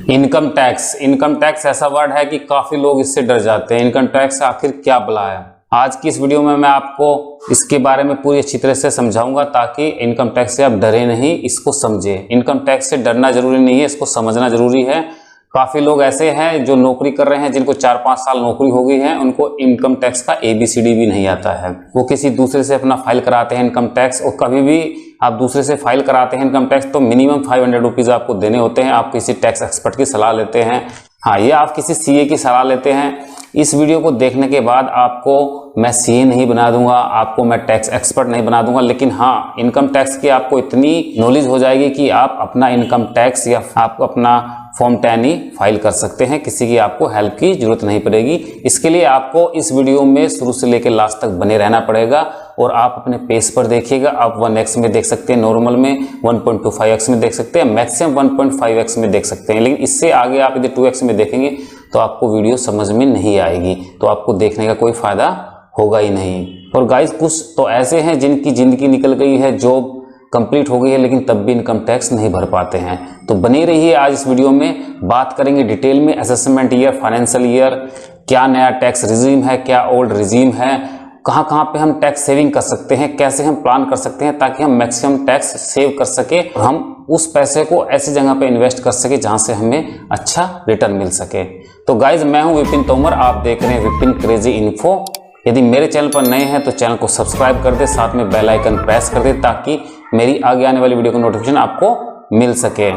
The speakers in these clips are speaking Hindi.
इनकम टैक्स ऐसा वर्ड है कि काफी लोग इससे डर जाते हैं। इनकम टैक्स आखिर क्या बला है? आज की इस वीडियो में मैं आपको इसके बारे में पूरी अच्छी तरह से समझाऊंगा ताकि इनकम टैक्स से आप डरे नहीं, इसको समझे। इनकम टैक्स से डरना जरूरी नहीं है, इसको समझना जरूरी है। काफी लोग ऐसे हैं जो नौकरी कर रहे हैं, जिनको 4-5 साल नौकरी हो गई है, उनको इनकम टैक्स का ABCD भी नहीं आता है। वो किसी दूसरे से अपना फाइल कराते हैं इनकम टैक्स, और कभी भी आप दूसरे से फाइल कराते हैं इनकम टैक्स तो मिनिमम 500 रुपीज आपको देने होते हैं। आप किसी टैक्स एक्सपर्ट की सलाह लेते हैं, हाँ, ये आप किसी CA की सलाह लेते हैं। इस वीडियो को देखने के बाद आपको मैं CA नहीं बना दूंगा, आपको मैं टैक्स एक्सपर्ट नहीं बना दूंगा, लेकिन हाँ, इनकम टैक्स की आपको इतनी नॉलेज हो जाएगी कि आप अपना इनकम टैक्स या आप अपना फॉर्म 10 ही फाइल कर सकते हैं। किसी की आपको हेल्प की जरूरत नहीं पड़ेगी। इसके लिए आपको इस वीडियो में शुरू से लेकर लास्ट तक बने रहना पड़ेगा, और आप अपने पेज पर देखिएगा। आप 1x में देख सकते हैं, नॉर्मल में 1.25x में देख सकते हैं, मैक्सिमम 1.5x में देख सकते हैं। लेकिन इससे आगे आप यदि 2x में देखेंगे तो आपको वीडियो समझ में नहीं आएगी, तो आपको देखने का कोई फायदा होगा ही नहीं। और गाइस, कुछ तो ऐसे हैं जिनकी जिंदगी निकल गई है, जॉब कंप्लीट हो गई है, लेकिन तब भी इनकम टैक्स नहीं भर पाते हैं। तो बने रहिए, आज इस वीडियो में बात करेंगे डिटेल में असेसमेंट ईयर, फाइनेंशियल ईयर, क्या नया टैक्स रिजीम है, क्या ओल्ड रिजीम है, कहाँ कहाँ पे हम टैक्स सेविंग कर सकते हैं, कैसे हम प्लान कर सकते हैं ताकि हम मैक्सिमम टैक्स सेव कर सके, और हम उस पैसे को ऐसी जगह पे इन्वेस्ट कर सके जहां से हमें अच्छा रिटर्न मिल सके। तो गाइज, मैं हूं विपिन तोमर, आप देख रहे हैं विपिन क्रेजी इन्फो। यदि मेरे चैनल पर नए हैं तो चैनल को सब्सक्राइब कर दे, साथ में बेल आइकन प्रेस कर दे ताकि मेरी आगे आने वाली वीडियो का नोटिफिकेशन आपको मिल सके।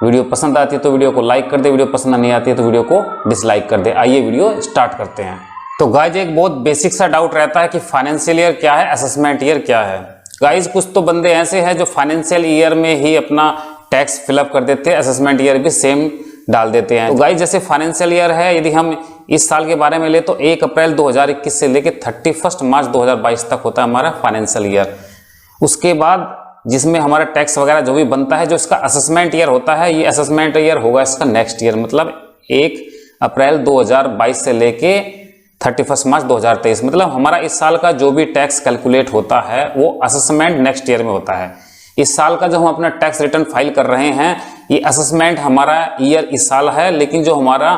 वीडियो पसंद आती है तो वीडियो को लाइक कर दे, वीडियो पसंद नहीं आती है तो वीडियो को डिसलाइक कर दे। आइए वीडियो स्टार्ट करते हैं। तो गाइज, एक बहुत बेसिक सा डाउट रहता है कि फाइनेंशियल ईयर क्या है, असेसमेंट ईयर क्या है। गाइज, कुछ तो बंदे ऐसे हैं जो फाइनेंशियल ईयर में ही अपना टैक्स फिलअप कर देते हैं, असेसमेंट ईयर भी सेम डाल देते हैं। तो गाइज, जैसे फाइनेंशियल ईयर है, यदि हम इस साल के बारे में ले तो 1 अप्रैल 2021 से लेकर 31 मार्च 2022 तक होता है हमारा फाइनेंशियल ईयर। उसके बाद जिसमें हमारा टैक्स वगैरह जो भी बनता है, जो इसका असेसमेंट ईयर होता है, ये असेसमेंट ईयर होगा इसका नेक्स्ट ईयर, मतलब 1 अप्रैल 2022 से लेके 31 मार्च 2023, मतलब हमारा इस साल का जो भी टैक्स कैलकुलेट होता है वो असेसमेंट नेक्स्ट ईयर में होता है। इस साल का जो हम अपना टैक्स रिटर्न फाइल कर रहे हैं, ये असेसमेंट हमारा ईयर इस साल है, लेकिन जो हमारा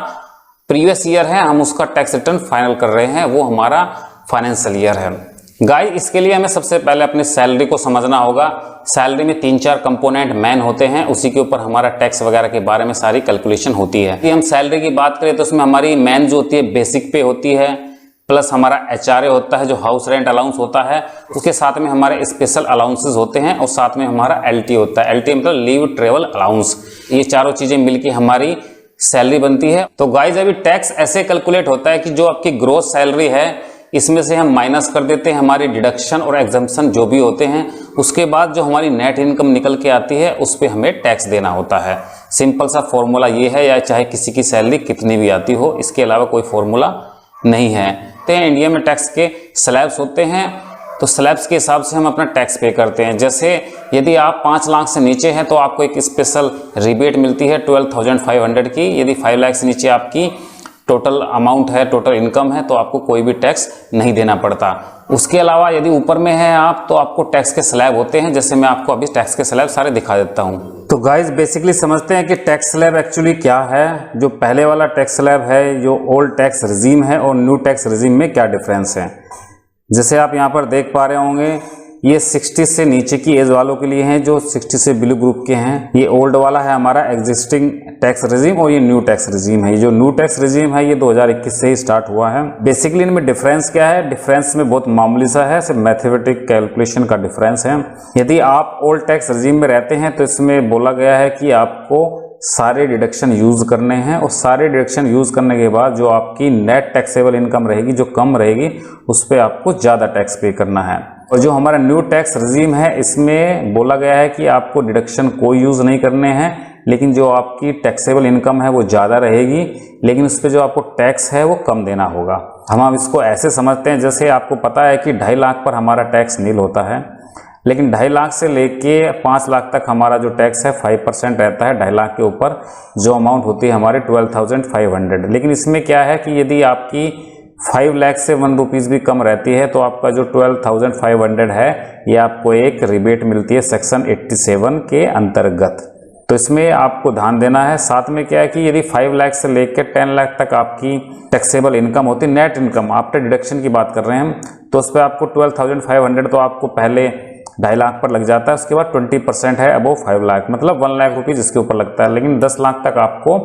प्रीवियस ईयर है हम उसका टैक्स रिटर्न फाइनल कर रहे हैं, वो हमारा फाइनेंशियल ईयर है। गाइस, इसके लिए हमें सबसे पहले अपनी सैलरी को समझना होगा। सैलरी में 3-4 कंपोनेंट मेन होते हैं, उसी के ऊपर हमारा टैक्स वगैरह के बारे में सारी कैलकुलेशन होती है। यदि हम सैलरी की बात करें तो उसमें हमारी मेन जो होती है बेसिक पे होती है, प्लस हमारा HRA होता है जो हाउस रेंट अलाउंस होता है, उसके साथ में हमारे स्पेशल अलाउंसेस होते हैं, और साथ में हमारा LT होता है। LT मतलब लीव ट्रेवल अलाउंस। ये चारों चीजें मिलकर हमारी सैलरी बनती है। तो गाइस, अभी टैक्स ऐसे कैलकुलेट होता है कि जो आपकी ग्रोस सैलरी है, इसमें से हम माइनस कर देते हैं हमारी डिडक्शन और एग्जम्पशन जो भी होते हैं। उसके बाद जो हमारी नेट इनकम निकल के आती है उस पर हमें टैक्स देना होता है। सिंपल सा फॉर्मूला ये है, या चाहे किसी की सैलरी कितनी भी आती हो, इसके अलावा कोई फॉर्मूला नहीं है। तो इंडिया में टैक्स के स्लैब्स होते हैं, तो स्लैब्स के हिसाब से हम अपना टैक्स पे करते हैं। जैसे यदि आप 5 लाख से नीचे हैं तो आपको एक स्पेशल रिबेट मिलती है 12,500 की। यदि 5 लाख से नीचे आपकी टोटल अमाउंट है, टोटल इनकम है, तो आपको कोई भी टैक्स नहीं देना पड़ता। उसके अलावा यदि ऊपर में है आप, तो आपको टैक्स के स्लैब होते हैं, जैसे मैं आपको अभी टैक्स के स्लैब सारे दिखा देता हूं। तो गाइस, बेसिकली समझते हैं कि टैक्स स्लैब एक्चुअली क्या है। जो पहले वाला टैक्स स्लैब है, जो ओल्ड टैक्स रिजीम है, और न्यू टैक्स रिजीम में क्या डिफरेंस है। जैसे आप यहाँ पर देख पा रहे होंगे, ये 60 से नीचे की एज वालों के लिए हैं, जो 60 से बिलो ग्रुप के हैं। ये ओल्ड वाला है हमारा एग्जिस्टिंग टैक्स रिजीम, और ये न्यू टैक्स रिजीम है। ये जो न्यू टैक्स रिजीम है ये 2021 से ही स्टार्ट हुआ है। बेसिकली इनमें डिफरेंस क्या है? डिफरेंस में बहुत मामूली सा है, सिर्फ मैथमेटिक कैलकुलेशन का डिफरेंस है। यदि आप ओल्ड टैक्स रिजीम में रहते हैं तो इसमें बोला गया है कि आपको सारे डिडक्शन यूज करने हैं, और सारे डिडक्शन यूज करने के बाद जो आपकी नेट टैक्सेबल इनकम रहेगी, जो कम रहेगी, उस पर आपको ज़्यादा टैक्स पे करना है। और जो हमारा न्यू टैक्स रिजीम है, इसमें बोला गया है कि आपको डिडक्शन कोई यूज़ नहीं करने हैं, लेकिन जो आपकी टैक्सेबल इनकम है वो ज़्यादा रहेगी, लेकिन उस पर जो आपको टैक्स है वो कम देना होगा। हम इसको ऐसे समझते हैं, जैसे आपको पता है कि 2.5 लाख पर हमारा टैक्स नील होता है, लेकिन 2.5 लाख से लेके 5 लाख तक हमारा जो टैक्स है 5% रहता है। 2.5 लाख के ऊपर जो अमाउंट होती है हमारे 12,500। लेकिन इसमें क्या है कि यदि आपकी 5 लाख से 1 रुपीज़ भी कम रहती है तो आपका जो 12,500 है, ये आपको एक रिबेट मिलती है सेक्शन 87 के अंतर्गत। तो इसमें आपको ध्यान देना है। साथ में क्या है कि यदि 5 लाख से लेकर 10 लाख तक आपकी टैक्सेबल इनकम होती है, नेट इनकम आफ्टर डिडक्शन की बात कर रहे हैं हम, तो उस पर आपको 12,500 तो आपको पहले 2.5 लाख पर लग जाता है। उसके बाद 20% है अबव 5 लाख, मतलब 1 लाख रुपीज़ इसके ऊपर लगता है। लेकिन 10 लाख तक आपको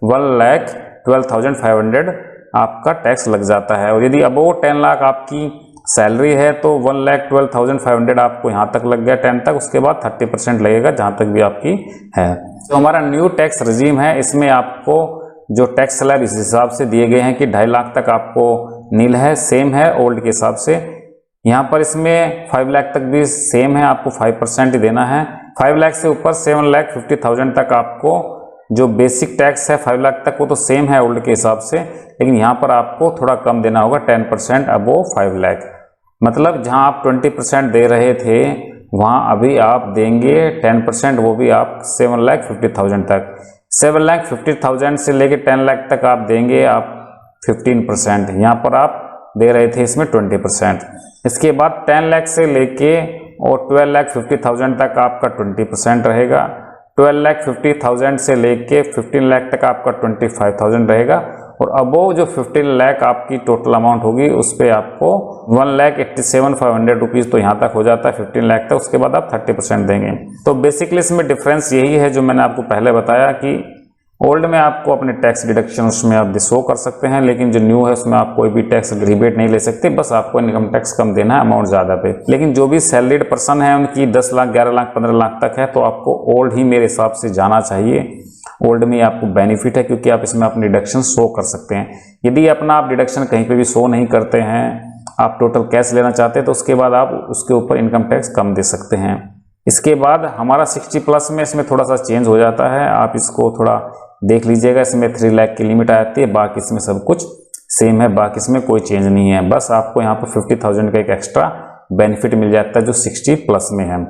1,12,500 आपका टैक्स लग जाता है। और यदि अबव 10 लाख आपकी सैलरी है तो 1,12,500 आपको यहाँ तक लग गया 10 तक। उसके बाद 30% लगेगा जहाँ तक भी आपकी है। तो हमारा न्यू टैक्स रजीम है, इसमें आपको जो टैक्स स्लैब इस हिसाब से दिए गए हैं कि 2.5 लाख तक आपको नील है, सेम है ओल्ड के हिसाब से। यहाँ पर इसमें 5 लाख तक भी सेम है, आपको 5% ही देना है। 5 लाख से ऊपर 7,50,000 तक आपको जो बेसिक टैक्स है 5 लाख तक वो तो सेम है ओल्ड के हिसाब से, लेकिन यहाँ पर आपको थोड़ा कम देना होगा 10% अबव 5 लाख। मतलब जहाँ आप 20% दे रहे थे वहाँ अभी आप देंगे 10%, वो भी आप 7,50,000 तक। 7,50,000 से लेके 10 लाख तक आप देंगे आप 15%, यहाँ पर आप दे रहे थे इसमें 20%। इसके बाद 10 लाख से लेके और 12,50,000 तक आपका 20% रहेगा। 12,50,000 से लेके 15 लाख तक आपका 25,000 रहेगा। और अबोव जो 15 लाख आपकी टोटल अमाउंट होगी उस पर आपको 1,87,500 रुपीज़ तो यहाँ तक हो जाता है 15 लाख तक। उसके बाद आप 30% देंगे। तो बेसिकली इसमें डिफरेंस यही है जो मैंने आपको पहले बताया कि ओल्ड में आपको अपने टैक्स डिडक्शन उसमें आप शो कर सकते हैं, लेकिन जो न्यू है उसमें आप कोई भी टैक्स रिबेट नहीं ले सकते, बस आपको इनकम टैक्स कम देना है अमाउंट ज़्यादा पे। लेकिन जो भी सैलरीड पर्सन है उनकी 10 लाख 11 लाख 15 लाख तक है, तो आपको ओल्ड ही मेरे हिसाब से जाना चाहिए। ओल्ड में आपको बेनिफिट है क्योंकि आप इसमें अपनी डिडक्शन शो कर सकते हैं। यदि अपना आप डिडक्शन कहीं पर भी शो नहीं करते हैं, आप टोटल कैश लेना चाहते हैं, तो उसके बाद आप उसके ऊपर इनकम टैक्स कम दे सकते हैं। इसके बाद हमारा 60+ में इसमें थोड़ा सा चेंज हो जाता है, आप इसको थोड़ा देख लीजिएगा। इसमें 3 लाख की लिमिट आती है, बाकी इसमें सब कुछ सेम है, बाकी इसमें कोई चेंज नहीं है। बस आपको यहाँ पर 50,000 का एक एक्स्ट्रा बेनिफिट मिल जाता है जो 60+ में है,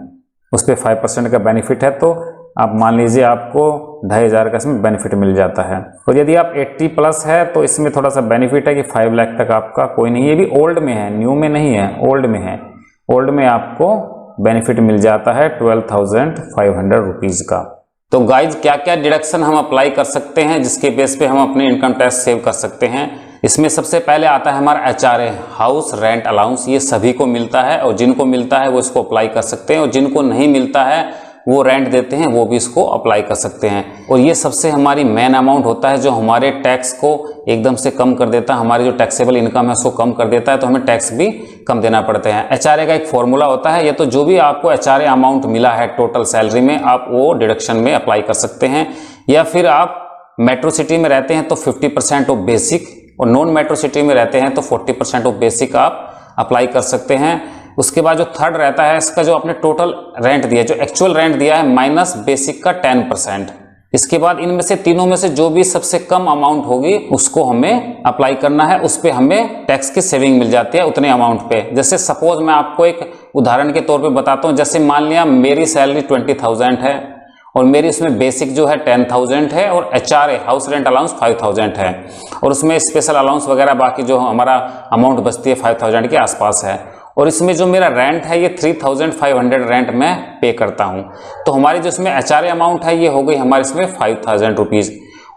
उस पर 5% का बेनिफिट है। तो आप मान लीजिए आपको 2,500 का इसमें बेनिफिट मिल जाता है। और यदि आप 80+ है तो इसमें थोड़ा सा बेनिफिट है कि 5 लाख तक आपका कोई नहीं, ये भी ओल्ड में है, न्यू में नहीं है, ओल्ड में है। ओल्ड में आपको बेनिफिट मिल जाता है 12,500 रुपीज़ का। तो गाइज क्या क्या डिडक्शन हम अप्लाई कर सकते हैं जिसके बेस पे हम अपने इनकम टैक्स सेव कर सकते हैं। इसमें सबसे पहले आता है हमारा HRA, हाउस रेंट अलाउंस। ये सभी को मिलता है और जिनको मिलता है वो इसको अप्लाई कर सकते हैं, और जिनको नहीं मिलता है वो रेंट देते हैं वो भी इसको अप्लाई कर सकते हैं। और ये सबसे हमारी मेन अमाउंट होता है जो हमारे टैक्स को एकदम से कम कर देता है, हमारी जो टैक्सेबल इनकम है उसको कम कर देता है, तो हमें टैक्स भी कम देना पड़ते हैं। HRA का एक फॉर्मूला होता है, ये तो जो भी आपको HRA अमाउंट मिला है टोटल सैलरी में आप वो डिडक्शन में अप्लाई कर सकते हैं। या फिर आप मेट्रो सिटी में रहते हैं तो 50% ऑफ बेसिक, और नॉन मेट्रो सिटी में रहते हैं तो 40% ऑफ बेसिक आप अप्लाई कर सकते हैं। उसके बाद जो थर्ड रहता है इसका जो आपने टोटल रेंट दिया, जो एक्चुअल रेंट दिया है माइनस बेसिक का 10%। इसके बाद इनमें से तीनों में से जो भी सबसे कम अमाउंट होगी उसको हमें अप्लाई करना है, उस पर हमें टैक्स की सेविंग मिल जाती है उतने अमाउंट पे। जैसे सपोज मैं आपको एक उदाहरण के तौर पे बताता हूँ, जैसे मान लिया मेरी सैलरी 20,000 है और मेरी उसमें बेसिक जो है 10,000 है और HRA हाउस रेंट अलाउंस 5,000 है, और उसमें स्पेशल अलाउंस वगैरह बाकी जो हमारा अमाउंट बचती है 5,000 के आसपास है। और इसमें जो मेरा रेंट है ये 3,500 रेंट मैं पे करता हूँ, तो हमारी जो इसमें HRA अमाउंट है ये हो गई हमारे इसमें 5,000 रुपीज़।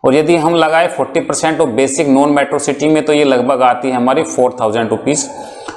और यदि हम लगाए 40% of basic non metro city में तो ये लगभग आती है हमारी 4,000 रुपीज़।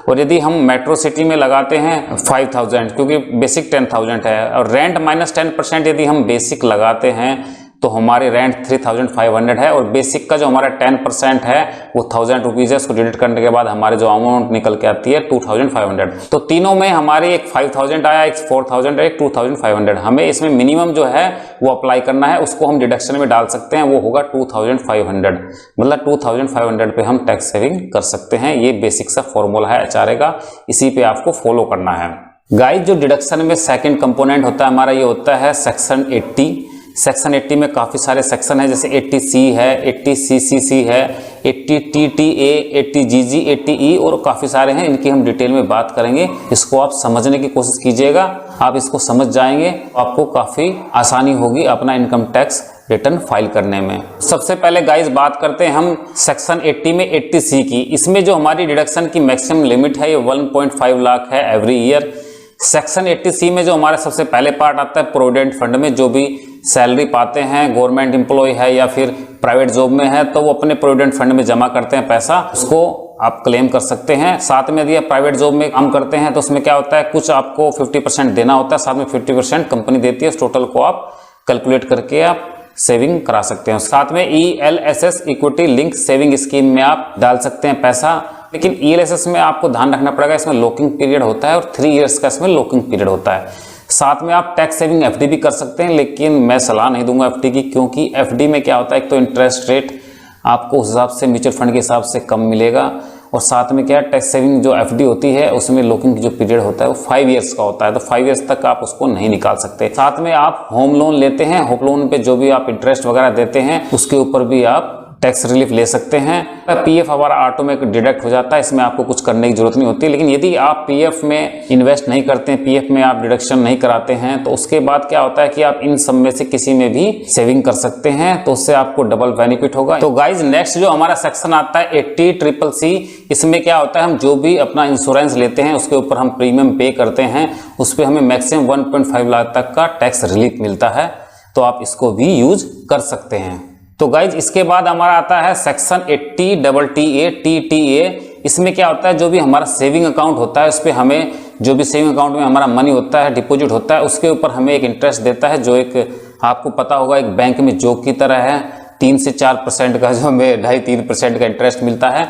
और यदि हम मेट्रो सिटी में लगाते हैं 5,000 क्योंकि बेसिक 10,000 है, और रेंट माइनस 10% यदि हम बेसिक लगाते हैं तो हमारी रेंट 3,500 है, और बेसिक का जो हमारा 10% है वो 1,000 रुपीज़ है। उसको डिडक्ट करने के बाद हमारे जो अमाउंट निकल के आती है 2,500। तो तीनों में हमारे एक 5,000 आया, एक 4,000 एक 2,500। हमें इसमें मिनिमम जो है वो अप्लाई करना है, उसको हम डिडक्शन में डाल सकते हैं, वो होगा 2,500। मतलब 2,500 पे हम टैक्स सेविंग कर सकते हैं। ये बेसिक सा फॉर्मूला है HRA का, इसी पे आपको फॉलो करना है। गाइस जो डिडक्शन में सेकेंड कंपोनेंट होता है हमारा ये होता है सेक्शन 80। सेक्शन 80 में काफ़ी सारे सेक्शन है, जैसे 80C है, 80CCC है, 80TTA, 80GG, 80E और काफ़ी सारे हैं। इनकी हम डिटेल में बात करेंगे। इसको आप समझने की कोशिश कीजिएगा, आप इसको समझ जाएंगे आपको काफ़ी आसानी होगी अपना इनकम टैक्स रिटर्न फाइल करने में। सबसे पहले गाइस बात करते हैं हम सेक्शन 80 में 80C की। इसमें जो हमारी डिडक्शन की मैक्सिमम लिमिट है ये 1.5 लाख है एवरी ईयर। सेक्शन 80C में जो हमारा सबसे पहले पार्ट आता है प्रोविडेंट फंड में, जो भी सैलरी पाते हैं, गवर्नमेंट एम्प्लॉय है या फिर प्राइवेट जॉब में है, तो वो अपने प्रोविडेंट फंड में जमा करते हैं पैसा, उसको आप क्लेम कर सकते हैं। साथ में यदि आप प्राइवेट जॉब में काम करते हैं तो उसमें क्या होता है, कुछ आपको 50% देना होता है, साथ में 50% कंपनी देती है। उस टोटल को आप कैलकुलेट करके आप सेविंग करा सकते हैं। साथ में ELSS equity link saving scheme में आप डाल सकते हैं पैसा, लेकिन ELSS में आपको ध्यान रखना पड़ेगा, इसमें लॉकिंग पीरियड होता है और 3 इयर्स का इसमें लॉकिंग पीरियड होता है। साथ में आप टैक्स सेविंग FD भी कर सकते हैं, लेकिन मैं सलाह नहीं दूंगा FD की, क्योंकि FD में क्या होता है, एक तो इंटरेस्ट रेट आपको उस हिसाब से म्यूचुअल फंड के हिसाब से कम मिलेगा, और साथ में क्या टैक्स सेविंग जो FD होती है उसमें लॉकिंग की जो पीरियड होता है वो 5 इयर्स का होता है, तो 5 इयर्स तक आप उसको नहीं निकाल सकते। साथ में आप होम लोन लेते हैं, होम लोन पे जो भी आप इंटरेस्ट वगैरह देते हैं उसके ऊपर भी आप टैक्स रिलीफ ले सकते हैं। PF हमारा ऑटोमेटिक डिडक्ट हो जाता है, इसमें आपको कुछ करने की जरूरत नहीं होती। लेकिन यदि आप PF में इन्वेस्ट नहीं करते हैं, PF में आप डिडक्शन नहीं कराते हैं, तो उसके बाद क्या होता है कि आप इन सब में से किसी में भी सेविंग कर सकते हैं, तो उससे आपको डबल बेनिफिट होगा। तो गाइज नेक्स्ट जो हमारा सेक्शन आता है 80CCC, इसमें क्या होता है, हम जो भी अपना इंश्योरेंस लेते हैं उसके ऊपर हम प्रीमियम पे करते हैं, उस पर हमें मैक्सिमम 1.5 लाख तक का टैक्स रिलीफ मिलता है, तो आप इसको भी यूज कर सकते हैं। तो गाइज इसके बाद हमारा आता है सेक्शन 80TTA TTA। इसमें क्या होता है, जो भी हमारा सेविंग अकाउंट होता है उस पर हमें, जो भी सेविंग अकाउंट में हमारा मनी होता है, डिपॉजिट होता है, उसके ऊपर हमें एक इंटरेस्ट देता है, जो एक आपको पता होगा एक बैंक में जॉब की तरह है, 3 से 4% का, जो हमें 2.5-3% का इंटरेस्ट मिलता है।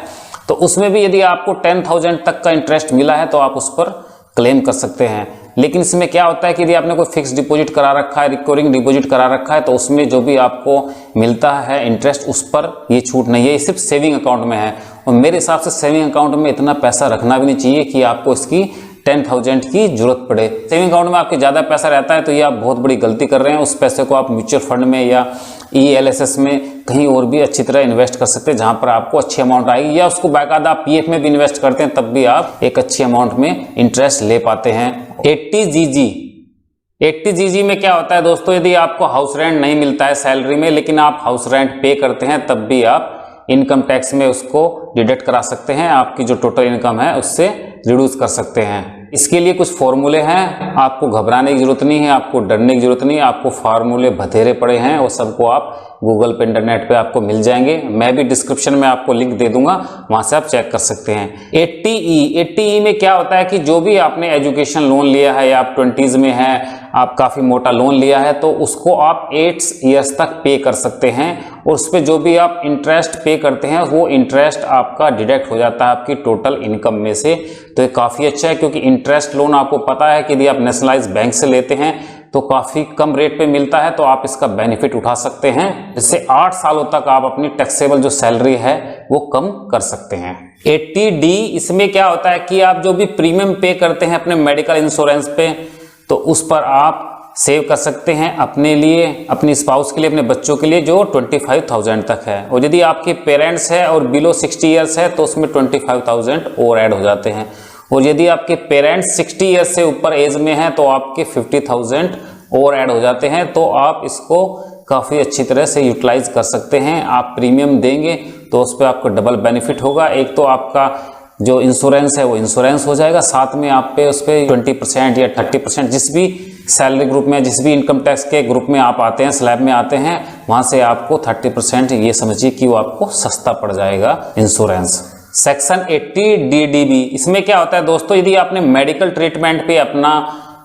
तो उसमें भी यदि आपको 10,000 तक का इंटरेस्ट मिला है तो आप उस पर क्लेम कर सकते हैं। लेकिन इसमें क्या होता है कि यदि आपने कोई फिक्स डिपॉजिट करा रखा है, रिकरिंग डिपॉजिट करा रखा है, तो उसमें जो भी आपको मिलता है इंटरेस्ट, उस पर ये छूट नहीं है, ये सिर्फ सेविंग अकाउंट में है। और मेरे हिसाब से सेविंग अकाउंट में इतना पैसा रखना भी नहीं चाहिए कि आपको इसकी 10,000 की जरूरत पड़े। सेविंग अकाउंट में आपके ज़्यादा पैसा रहता है तो ये आप बहुत बड़ी गलती कर रहे हैं। उस पैसे को आप म्यूचुअल फंड में या ELSS में कहीं और भी अच्छी तरह इन्वेस्ट कर सकते हैं, जहां पर आपको अच्छी अमाउंट आएगी, या उसको बाकायदा आप PF में भी इन्वेस्ट करते हैं, तब भी आप एक अच्छी अमाउंट में इंटरेस्ट ले पाते हैं। 80GG में क्या होता है दोस्तों, यदि आपको हाउस रेंट नहीं मिलता है सैलरी में, लेकिन आप हाउस रेंट पे करते हैं, तब भी आप इनकम टैक्स में उसको डिडक्ट करा सकते हैं, आपकी जो टोटल इनकम है उससे रिड्यूस कर सकते हैं। इसके लिए कुछ फॉर्मूले हैं, आपको घबराने की जरूरत नहीं है, आपको डरने की जरूरत नहीं है, आपको फार्मूले बथेरे पड़े हैं, वो सबको आप गूगल पे, इंटरनेट पे आपको मिल जाएंगे। मैं भी डिस्क्रिप्शन में आपको लिंक दे दूंगा, वहां से आप चेक कर सकते हैं। 80E में क्या होता है कि जो भी आपने एजुकेशन लोन लिया है या आप 20s में है, आप काफी मोटा लोन लिया है, तो उसको आप 8 इयर्स तक पे कर सकते हैं, और उस पर जो भी आप इंटरेस्ट पे करते हैं वो इंटरेस्ट आपका डिडक्ट हो जाता है आपकी टोटल इनकम में से। तो ये काफी अच्छा है, क्योंकि इंटरेस्ट लोन आपको पता है कि यदि आप नेशनलाइज बैंक से लेते हैं तो काफी कम रेट पे मिलता है, तो आप इसका बेनिफिट उठा सकते हैं, जिससे 8 सालों तक आप अपनी टैक्सेबल जो सैलरी है वो कम कर सकते हैं। 80D इसमें क्या होता है कि आप जो भी प्रीमियम पे करते हैं अपने मेडिकल इंश्योरेंस पे, तो उस पर आप सेव कर सकते हैं अपने लिए, अपनी स्पाउस के लिए, अपने बच्चों के लिए, जो 25,000 तक है। और यदि आपके पेरेंट्स है और बिलो 60 इयर्स है तो उसमें 25,000 और ऐड हो जाते हैं। और यदि आपके पेरेंट्स 60 इयर्स से ऊपर एज में हैं तो आपके 50,000 और ऐड हो जाते हैं। तो आप इसको काफ़ी अच्छी तरह से यूटिलाइज कर सकते हैं। आप प्रीमियम देंगे तो उस पर आपको डबल बेनिफिट होगा। एक तो आपका जो इंश्योरेंस है वो इंश्योरेंस हो जाएगा, साथ में आप पे उस पर 20% या 30%, जिस भी सैलरी ग्रुप में, जिस भी इनकम टैक्स के ग्रुप में आप आते हैं, स्लैब में आते हैं, वहाँ से आपको 30% ये समझिए कि वो आपको सस्ता पड़ जाएगा इंश्योरेंस। सेक्शन 80DDB इसमें क्या होता है दोस्तों, यदि आपने मेडिकल ट्रीटमेंट पे अपना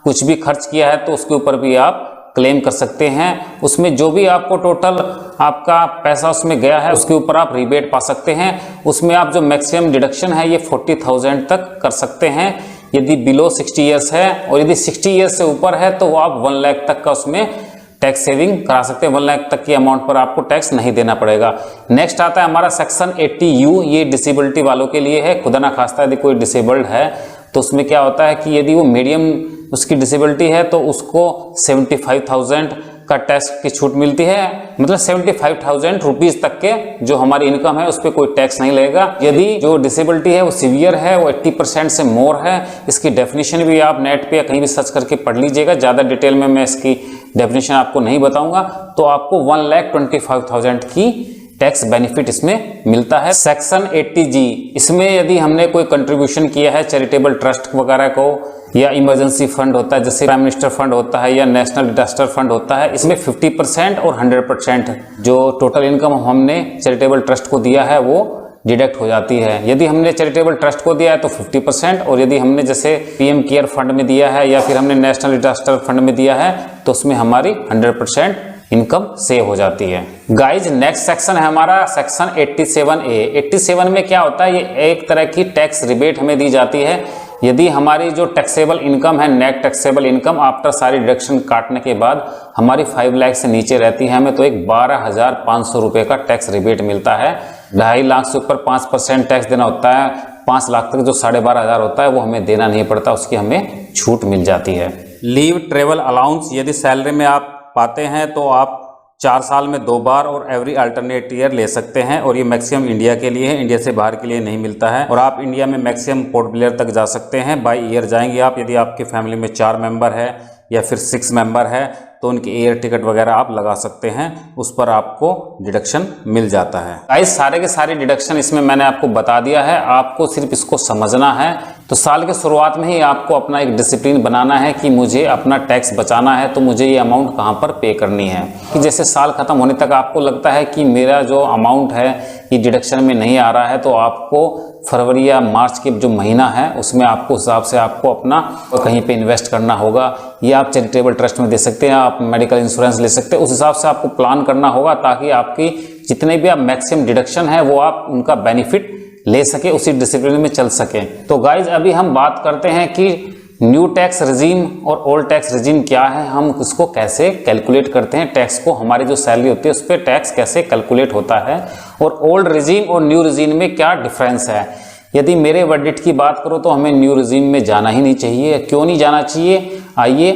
कुछ भी खर्च किया है तो उसके ऊपर भी आप क्लेम कर सकते हैं। उसमें जो भी आपको टोटल आपका पैसा उसमें गया है उसके ऊपर आप रिबेट पा सकते हैं। उसमें आप जो मैक्सिमम डिडक्शन है ये 40,000 तक कर सकते हैं यदि बिलो 60 ईयर्स है, और यदि 60 ईयर्स से ऊपर है तो वो आप 1 लाख तक का उसमें टैक्स सेविंग करा सकते हैं। 1 लाख तक की अमाउंट पर आपको टैक्स नहीं देना पड़ेगा। नेक्स्ट आता है हमारा सेक्शन 80U, ये डिसेबिलिटी वालों के लिए है। खुदा ना खास्ता यदि कोई डिसेबल्ड है तो उसमें क्या होता है कि यदि वो मीडियम उसकी डिसेबिलिटी है तो उसको 75,000 का टैक्स की छूट मिलती है, मतलब 75,000 रुपीज तक के जो हमारी इनकम है उस पर कोई टैक्स नहीं लगेगा। यदि जो डिसेबिलिटी है वो सीवियर है, वो 80% से मोर है, इसकी डेफिनेशन भी आप नेट पे या कहीं भी सर्च करके पढ़ लीजिएगा, ज़्यादा डिटेल में मैं इसकी डेफिनेशन आपको नहीं बताऊंगा, तो आपको 1,25,000 की टैक्स बेनिफिट इसमें मिलता है। सेक्शन 80G, इसमें यदि हमने कोई कंट्रीब्यूशन किया है चैरिटेबल ट्रस्ट वगैरह को, या इमरजेंसी फंड होता है जैसे प्राइम मिनिस्टर फंड होता है या नेशनल डिजास्टर फंड होता है, इसमें 50% और 100% जो टोटल इनकम हमने चैरिटेबल ट्रस्ट को दिया है वो डिडक्ट हो जाती है। यदि हमने चैरिटेबल ट्रस्ट को दिया है तो 50%, और यदि हमने जैसे पीएम केयर फंड में दिया है या फिर हमने नेशनल डिजास्टर फंड में दिया है तो उसमें हमारी 100% इनकम सेव हो जाती है। गाइज नेक्स्ट सेक्शन है हमारा सेक्शन 87A। 87 में क्या होता है, ये एक तरह की टैक्स रिबेट हमें दी जाती है। यदि हमारी जो टैक्सेबल इनकम है, नेट टैक्सेबल इनकम आफ्टर सारी डिडक्शन काटने के बाद हमारी 5 लाख से नीचे रहती है हमें तो एक 12,500 रुपये का टैक्स रिबेट मिलता है। 2.5 लाख से ऊपर 5% टैक्स देना होता है। 5 लाख तक जो 12,500 होता है वो हमें देना नहीं पड़ता, उसकी हमें छूट मिल जाती है। लीव ट्रेवल अलाउंस, यदि सैलरी में आप पाते हैं तो आप 4 साल में 2 बार और एवरी अल्टरनेट ईयर ले सकते हैं, और ये मैक्सिमम इंडिया के लिए है, इंडिया से बाहर के लिए नहीं मिलता है। और आप इंडिया में मैक्सिमम पोर्ट ब्लेयर तक जा सकते हैं, बाय ईयर जाएंगे आप। यदि आपकी फैमिली में 4 मेंबर है या फिर 6 मेंबर है तो उनकी एयर टिकट वगैरह आप लगा सकते हैं, उस पर आपको डिडक्शन मिल जाता है। गाइस सारे के सारे डिडक्शन इसमें मैंने आपको बता दिया है, आपको सिर्फ इसको समझना है। तो साल के शुरुआत में ही आपको अपना एक डिसिप्लिन बनाना है कि मुझे अपना टैक्स बचाना है, तो मुझे ये अमाउंट कहाँ पर पे करनी है। कि जैसे साल खत्म होने तक आपको लगता है कि मेरा जो अमाउंट है ये डिडक्शन में नहीं आ रहा है, तो आपको फरवरी या मार्च के जो महीना है उसमें आपको हिसाब से आपको अपना कहीं पे इन्वेस्ट करना होगा, या आप चैरिटेबल ट्रस्ट में दे सकते हैं, आप मेडिकल इंश्योरेंस ले सकते हैं। उस हिसाब से आपको प्लान करना होगा ताकि आपकी जितने भी आप मैक्सिमम डिडक्शन है वो आप उनका बेनिफिट ले सके, उसी डिसिप्लिन में चल सके। तो गाइज अभी हम बात करते हैं कि न्यू टैक्स रिजीम और ओल्ड टैक्स रिजीम क्या है, हम इसको कैसे कैलकुलेट करते हैं, टैक्स को हमारी जो सैलरी होती है उस पर टैक्स कैसे कैलकुलेट होता है, और ओल्ड रिजीम और न्यू रिजीम में क्या डिफरेंस है। यदि मेरे वर्डिक्ट की बात करो तो हमें न्यू रिजीम में जाना ही नहीं चाहिए। क्यों नहीं जाना चाहिए, आइए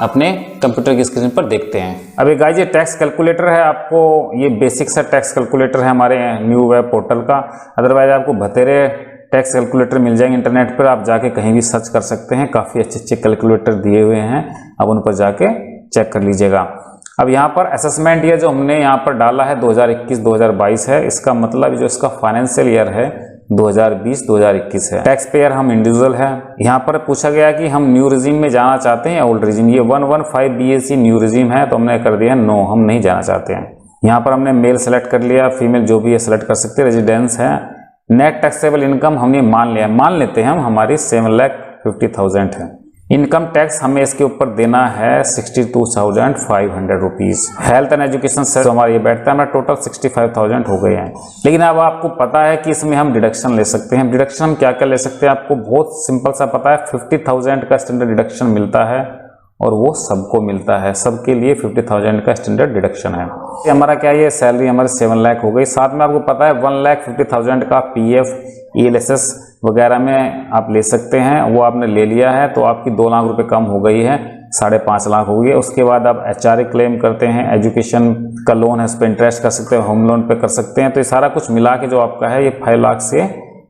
अपने कंप्यूटर की स्क्रीन पर देखते हैं। अभी गाइज ये टैक्स कैलकुलेटर है, आपको ये बेसिक सा टैक्स कैलकुलेटर है हमारे न्यू वेब पोर्टल का। अदरवाइज आपको बतेरे टैक्स कैलकुलेटर मिल जाएंगे इंटरनेट पर, आप जाके कहीं भी सर्च कर सकते हैं। काफ़ी अच्छे अच्छे कैलकुलेटर दिए हुए हैं, आप उन पर जाके चेक कर लीजिएगा। अब यहाँ पर असेसमेंट ईयर जो हमने यहाँ पर डाला है 2021-2022 है, इसका मतलब जो इसका फाइनेंशियल ईयर है 2020-2021 है। टैक्स पेयर हम इंडिविजुअल है। यहाँ पर पूछा गया कि हम न्यू रिजीम में जाना चाहते हैं या ओल्ड रिजीम। ये 115 BAC न्यू रिजीम है, तो हमने कर दिया नो, हम नहीं जाना चाहते हैं। यहाँ पर हमने मेल सेलेक्ट कर लिया, फीमेल जो भी है सेलेक्ट कर सकते हैं। रेजिडेंस है, नेट टैक्सेबल इनकम हमने मान लिया, मान लेते हैं हम हमारी 7,50,000 है। इनकम टैक्स हमें इसके ऊपर देना है 62,500 रुपीज़। हेल्थ एंड एजुकेशन से हमारा ये बैठता है, हमारा टोटल 65,000 हो गए हैं। लेकिन अब आपको पता है कि इसमें हम डिडक्शन ले सकते हैं। डिडक्शन हम क्या क्या ले सकते हैं, आपको बहुत सिंपल सा पता है। 50,000 का स्टैंडर्ड डिडक्शन मिलता है और वो सबको मिलता है, सबके लिए 50,000 का स्टैंडर्ड डिडक्शन है। हमारा क्या ये सैलरी हमारी 7 लाख हो गई। साथ में आपको पता है 1,50,000 का PF ELSS वगैरह में आप ले सकते हैं, वो आपने ले लिया है तो आपकी 2 लाख रुपए कम हो गई है, 5.5 लाख हो गई है। उसके बाद आप HRA क्लेम करते हैं, एजुकेशन का लोन है उस पर इंटरेस्ट कर सकते हैं, होम लोन पे कर सकते हैं। तो ये सारा कुछ मिला के जो आपका है ये 5 लाख से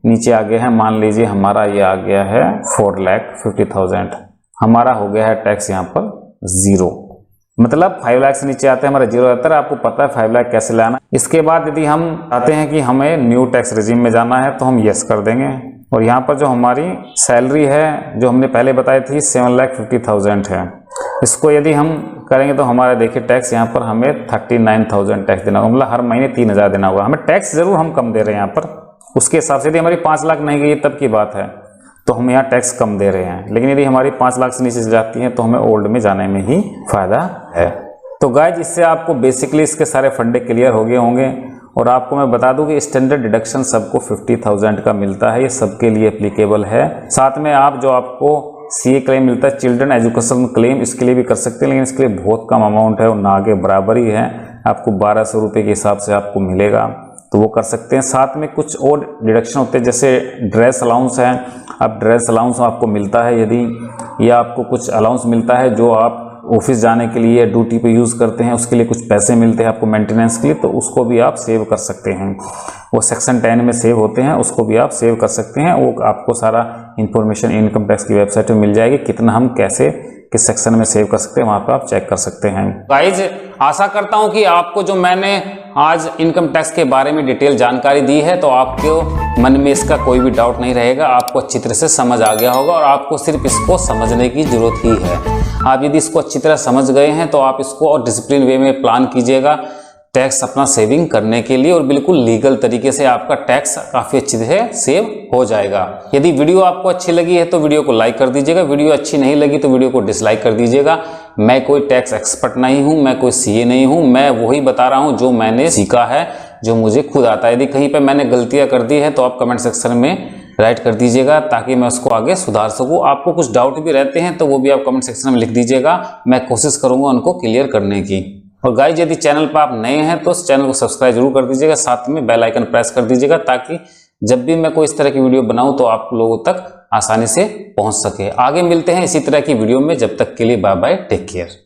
नीचे आ गया है। मान लीजिए हमारा ये आ गया है 4,50,000, हमारा हो गया है टैक्स यहाँ पर 0। मतलब 5 लाख से नीचे आते हैं हमारा 0 रहता है। आपको पता है 5 लाख कैसे लाना। इसके बाद यदि हम चाहते हैं कि हमें न्यू टैक्स रिजीम में जाना है तो हम यस कर देंगे। और यहाँ पर जो हमारी सैलरी है जो हमने पहले बताई थी 7,50,000 है, इसको यदि हम करेंगे तो हमारा देखिए टैक्स यहाँ पर हमें 39,000 टैक्स देना होगा। मतलब हर महीने 3,000 देना होगा हमें टैक्स। जरूर हम कम दे रहे हैं यहाँ पर, उसके हिसाब से यदि हमारी 5 लाख नहीं गई तब की बात है तो हम यहाँ टैक्स कम दे रहे हैं। लेकिन यदि हमारी 5 लाख से नीचे जाती है तो हमें ओल्ड में जाने में ही फायदा है। तो गाइज इससे आपको बेसिकली इसके सारे फंडे क्लियर हो गए होंगे। और आपको मैं बता दूं कि स्टैंडर्ड डिडक्शन सबको 50,000 का मिलता है, ये सबके लिए एप्लीकेबल है। साथ में आप जो आपको CA क्लेम मिलता है, चिल्ड्रन एजुकेशन क्लेम, इसके लिए भी कर सकते हैं, लेकिन इसके लिए बहुत कम अमाउंट है और ना के बराबर ही है। आपको 1,200 रुपये के हिसाब से आपको मिलेगा, तो वो कर सकते हैं। साथ में कुछ और डिडक्शन होते हैं, जैसे ड्रेस अलाउंस है। अब ड्रेस अलाउंस आपको मिलता है यदि, या आपको कुछ अलाउंस मिलता है जो आप ऑफिस जाने के लिए ड्यूटी पे यूज़ करते हैं, उसके लिए कुछ पैसे मिलते हैं आपको मेंटेनेंस के लिए, तो उसको भी आप सेव कर सकते हैं। वो सेक्शन 10 में सेव होते हैं, उसको भी आप सेव कर सकते हैं। वो आपको सारा इन्फॉर्मेशन इनकम टैक्स की वेबसाइट पे मिल जाएगी, कितना हम कैसे किस सेक्शन में सेव कर सकते हैं, वहां पर आप चेक कर सकते हैं। गाइज, आशा करता हूं कि आपको जो मैंने आज इनकम टैक्स के बारे में डिटेल जानकारी दी है तो आपके मन में इसका कोई भी डाउट नहीं रहेगा, आपको अच्छी तरह से समझ आ गया होगा और आपको सिर्फ इसको समझने की जरूरत ही है। आप यदि इसको अच्छी तरह समझ गए हैं तो आप इसको और डिसिप्लिन वे में प्लान कीजिएगा टैक्स अपना सेविंग करने के लिए, और बिल्कुल लीगल तरीके से आपका टैक्स काफ़ी अच्छी तरह सेव हो जाएगा। यदि वीडियो आपको अच्छी लगी है तो वीडियो को लाइक कर दीजिएगा, वीडियो अच्छी नहीं लगी तो वीडियो को डिसलाइक कर दीजिएगा। मैं कोई टैक्स एक्सपर्ट नहीं हूं, मैं कोई सीए नहीं हूं, मैं वही बता रहा हूं जो मैंने सीखा है, जो मुझे खुद आता है। यदि कहीं पर मैंने गलतियां कर दी है तो आप कमेंट सेक्शन में राइट कर दीजिएगा ताकि मैं उसको आगे सुधार सकूं। आपको कुछ डाउट भी रहते हैं तो वो भी आप कमेंट सेक्शन में लिख दीजिएगा, मैं कोशिश करूंगा उनको क्लियर करने की। और गाइस, यदि चैनल पर आप नए हैं तो इस चैनल को सब्सक्राइब जरूर कर दीजिएगा, साथ में बेल आइकन प्रेस कर दीजिएगा ताकि जब भी मैं कोई इस तरह की वीडियो बनाऊं तो आप लोगों तक आसानी से पहुंच सके। आगे मिलते हैं इसी तरह की वीडियो में, जब तक के लिए बाय बाय, टेक केयर।